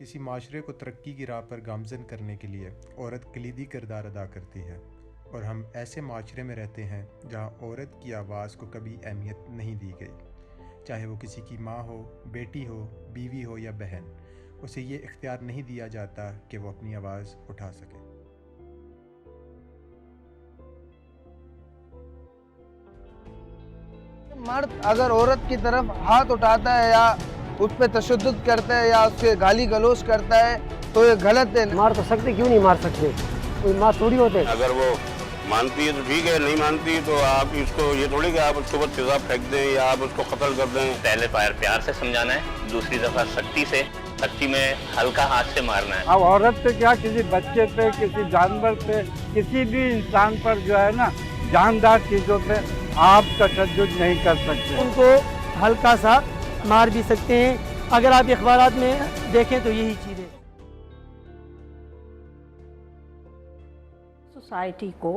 किसी माशरे को तरक्की की राह पर गामजन करने के लिए औरत कलीदी किरदार अदा करती है, और हम ऐसे माशरे में रहते हैं जहाँ औरत की आवाज़ को कभी अहमियत नहीं दी गई। चाहे वो किसी की माँ हो, बेटी हो, बीवी हो या बहन, उसे ये इख्तियार नहीं दिया जाता कि वो अपनी आवाज़ उठा सके। मर्द अगर औरत की तरफ हाथ उठाता है या उस पर तशद्दुद करता है या उसके गाली गलौज करता है तो ये गलत है। मार तो सकते, क्यों नहीं मार सकते, कोई मार थोड़ी होते। अगर वो मानती है तो ठीक है, नहीं मानती तो आप इसको ये थोड़ी कि आप उसके ऊपर तेजाब फेंक दें या आप उसको कत्ल कर दें। पहले प्यार से समझाना है, दूसरी दफा सख्ती में हल्का हाथ से मारना है। अब औरत पे क्या, किसी बच्चे पे, किसी जानवर पे, किसी भी इंसान पर जो है ना, जानदार चीजों पे आप तशद्दुद नहीं कर सकते। उनको हल्का सा मार भी सकते हैं। अगर आप अखबारात में देखें तो यही चीज़ है। सोसाइटी को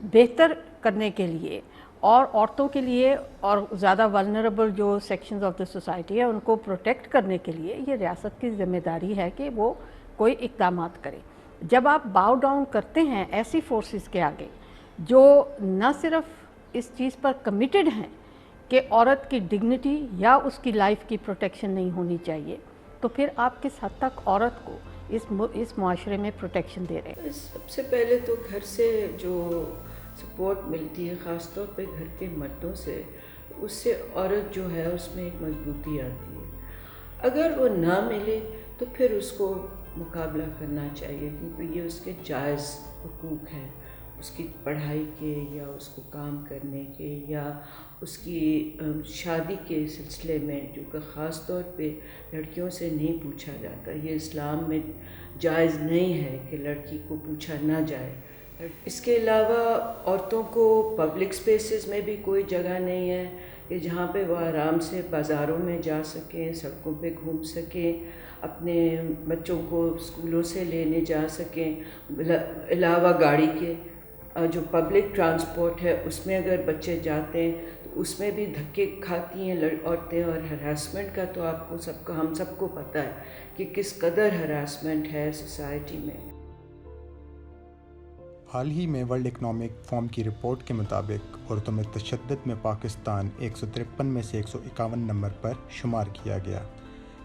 बेहतर करने के लिए और औरतों के लिए और ज़्यादा वल्नरेबल जो सेक्शंस ऑफ द सोसाइटी है उनको प्रोटेक्ट करने के लिए ये रियासत की जिम्मेदारी है कि वो कोई इक़दाम करे। जब आप बाउ डाउन करते हैं ऐसी फोर्सेस के आगे जो न सिर्फ इस चीज़ पर कमिटेड हैं कि औरत की डिग्निटी या उसकी लाइफ की प्रोटेक्शन नहीं होनी चाहिए, तो फिर आप किस हद तक औरत को इस मुआशरे में प्रोटेक्शन दे रहे हैं। सबसे पहले तो घर से जो सपोर्ट मिलती है, ख़ास तौर पे घर के मर्दों से, उससे औरत जो है उसमें एक मजबूती आती है। अगर वो ना मिले तो फिर उसको मुकाबला करना चाहिए, क्योंकि ये उसके जायज़ हुकूक हैं, उसकी पढ़ाई के या उसको काम करने के या उसकी शादी के सिलसिले में, जो कि ख़ास तौर पे लड़कियों से नहीं पूछा जाता। ये इस्लाम में जायज़ नहीं है कि लड़की को पूछा ना जाए। इसके अलावा औरतों को पब्लिक स्पेसेस में भी कोई जगह नहीं है कि जहाँ पे वो आराम से बाज़ारों में जा सकें, सड़कों पे घूम सकें, अपने बच्चों को स्कूलों से लेने जा सकें। अलावा गाड़ी के जो पब्लिक ट्रांसपोर्ट है उसमें अगर बच्चे जाते हैं तो उसमें भी धक्के खाती हैं औरतें। और हरासमेंट का तो आपको हम सबको पता है कि किस कदर हरासमेंट है सोसाइटी में। हाल ही में वर्ल्ड इकनॉमिक फोरम की रिपोर्ट के मुताबिक औरतों में तशद्दुद में पाकिस्तान 153 में से 151 नंबर पर शुमार किया गया।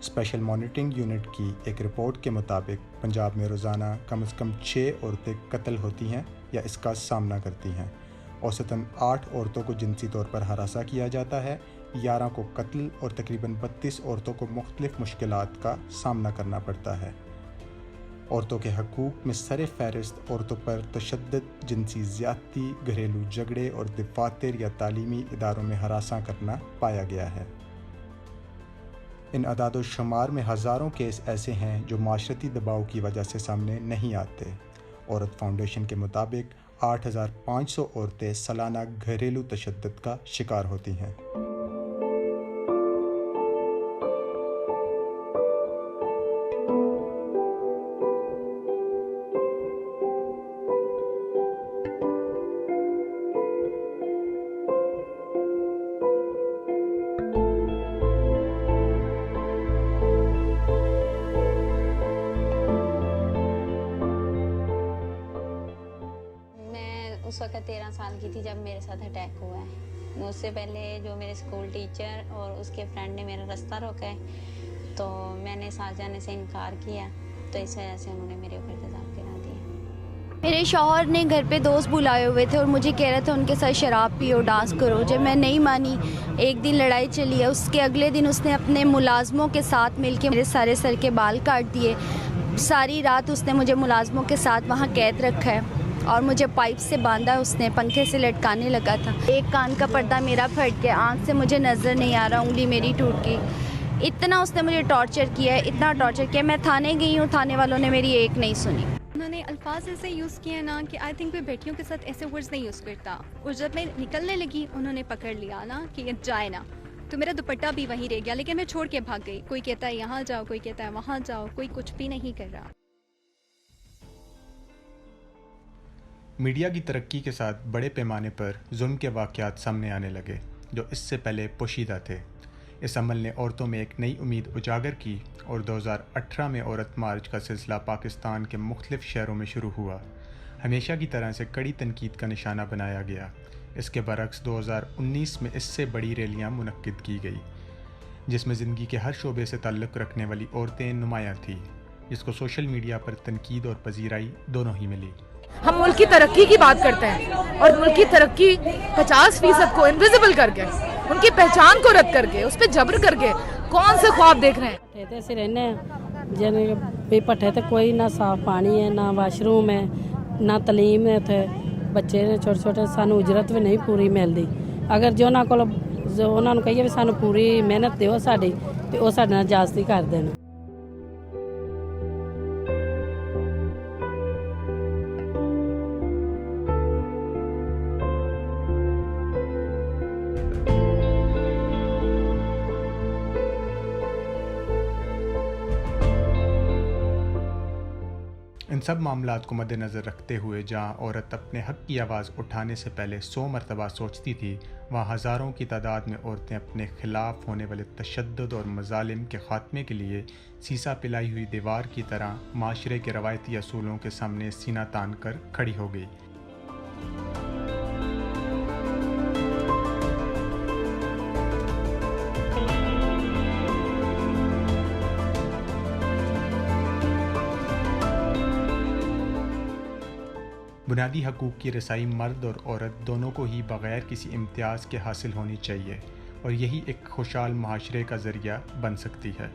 स्पेशल मॉनिटरिंग यूनिट की एक रिपोर्ट के मुताबिक पंजाब में रोज़ाना कम से कम 6 औरतें कत्ल होती हैं या इसका सामना करती हैं। औसतन 8 औरतों को जिनसी तौर पर हरासा किया जाता है, 11 को कत्ल और तकरीबन 32 औरतों को मुख्तलिफ मुश्किलात का सामना करना पड़ता है। औरतों के हकूक़ में सर फहरिस्त औरतों पर तशद्दुद, जिनसी ज़्यादती, घरेलू झगड़े और दफातर या तालीमी इदारों में हरासा करना पाया गया है। इन अदाद शुमार में हज़ारों केस ऐसे हैं जो माशरती दबाव की वजह से सामने नहीं आते। औरत फाउंडेशन के मुताबिक 8,500 औरतें सालाना घरेलू तशद्दुद का शिकार होती हैं। उस वक्त 13 साल की थी जब मेरे साथ अटैक हुआ है। उससे पहले जो मेरे स्कूल टीचर और उसके फ्रेंड ने मेरा रास्ता रोका है, तो मैंने सांस जाने से इनकार किया, तो इस वजह से उन्होंने मेरे ऊपर तेजाब गिरा दिया। मेरे शौहर ने घर पे दोस्त बुलाए हुए थे और मुझे कह रहे थे उनके साथ शराब पियो, डांस करो। जब मैं नहीं मानी, एक दिन लड़ाई चली है, उसके अगले दिन उसने अपने मुलाजमों के साथ मिलके मेरे सारे सर के बाल काट दिए। सारी रात उसने मुझे मुलाजमों के साथ वहाँ कैद रखा है और मुझे पाइप से बांधा, उसने पंखे से लटकाने लगा था। एक कान का पर्दा मेरा फट गया, आँख से मुझे नज़र नहीं आ रहा, उंगली मेरी टूट गई। इतना उसने मुझे टॉर्चर किया है, इतना टॉर्चर किया। मैं थाने गई हूँ, थाने वालों ने मेरी एक नहीं सुनी। उन्होंने अल्फाज ऐसे यूज़ किए ना कि आई थिंक कोई बेटियों के साथ ऐसे वर्ड्स नहीं यूज़ करता। और जब मैं निकलने लगी उन्होंने पकड़ लिया ना कि जाए ना, तो मेरा दुपट्टा भी वहीं रह गया, लेकिन मैं छोड़ के भाग गई। कोई कहता है यहाँ जाओ, कोई कहता है वहाँ जाओ, कोई कुछ भी नहीं कर रहा। मीडिया की तरक्की के साथ बड़े पैमाने पर जुल्म के वाक़यात सामने आने लगे जो इससे पहले पोशीदा थे। इस अमल ने औरतों में एक नई उम्मीद उजागर की और 2018 में औरत मार्च का सिलसिला पाकिस्तान के मुख्तलिफ शहरों में शुरू हुआ। हमेशा की तरह से कड़ी तनकीद का निशाना बनाया गया। इसके बरक्स 2019 में इससे बड़ी रैलियाँ मुनक्किद की गई, जिसमें ज़िंदगी के हर शोबे से ताल्लुक़ रखने वाली औरतें नुमायाँ थीं, जिसको सोशल मीडिया पर तनकीद और पजीराई दोनों ही मिली। हम मुल्क की तरक्की की बात करते हैं और मुल्क की तरक्की 50% को इनविजिबल करके, उनकी पहचान को रद्द करके, उस पर जबर करके कौन से ख्वाब देख रहे हैं। ऐसे रहने जिन्हें भट्ठे तो कोई ना साफ पानी है, ना वाशरूम है, ना तलीम है। थे बच्चे ने छोटे छोटे, सानू उजरत भी नहीं पूरी मिलती। अगर जो ना को जो उन्होंने कहिए भी सानू पूरी मेहनत दो साड़ी, तो वो साडे नाल जास्ती कर देना। इन सब मामलात को मद्देनज़र रखते हुए जहाँ औरत अपने हक़ की आवाज़ उठाने से पहले 100 मरतबा सोचती थी, वहाँ हज़ारों की तादाद में औरतें अपने ख़िलाफ़ होने वाले तशद्दुद और मज़ालिम के ख़ात्मे के लिए सीसा पिलाई हुई दीवार की तरह माशरे के रवायती असूलों के सामने सीना तान कर खड़ी हो गई। बुनियादी हकूक़ की रसाई मर्द और औरत दोनों को ही बग़ैर किसी इम्तियाज़ के हासिल होनी चाहिए और यही एक खुशहाल माशरे का ज़रिया बन सकती है।